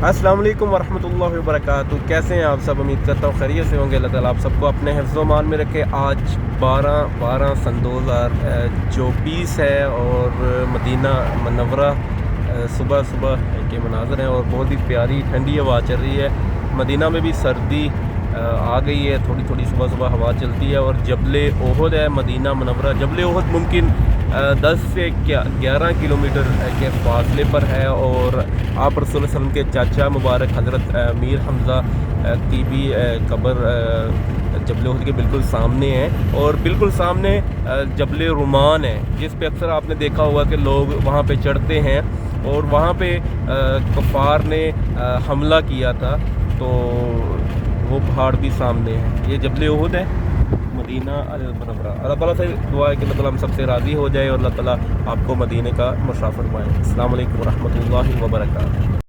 السلام علیکم ورحمۃ اللہ وبرکاتہ۔ کیسے ہیں آپ سب؟ امید کرتا ہوں خیریت سے ہوں گے۔ اللہ تعالیٰ آپ سب کو اپنے حفظ و امان میں رکھے۔ آج 12/12/2024 ہے اور مدینہ منورہ صبح صبح کے مناظر ہیں اور بہت ہی پیاری ٹھنڈی ہوا چل رہی ہے۔ مدینہ میں بھی سردی آ گئی ہے، تھوڑی تھوڑی صبح صبح ہوا چلتی ہے۔ اور جبل احد ہے مدینہ منورہ۔ جبل احد ممکن 10 سے 11 کلومیٹر کے فاصلے پر ہے، اور آپ رسول اللہ علیہ وسلم کے چاچا مبارک حضرت میر حمزہ کی بھی قبر جبل احد کے بالکل سامنے ہے، اور بالکل سامنے جبل رومان ہے، جس پہ اکثر آپ نے دیکھا ہوگا کہ لوگ وہاں پہ چڑھتے ہیں، اور وہاں پہ کفار نے حملہ کیا تھا، تو وہ پہاڑ بھی سامنے ہے۔ یہ جبل احد ہے مدینہ المنورہ۔ اللہ تعالیٰ سے دعا ہے کہ اللہ تعالیٰ ہم سب سے راضی ہو جائے اور اللہ تعالیٰ آپ کو مدینہ کا مسافر بنائے۔ السلام علیکم ورحمۃ اللہ وبرکاتہ۔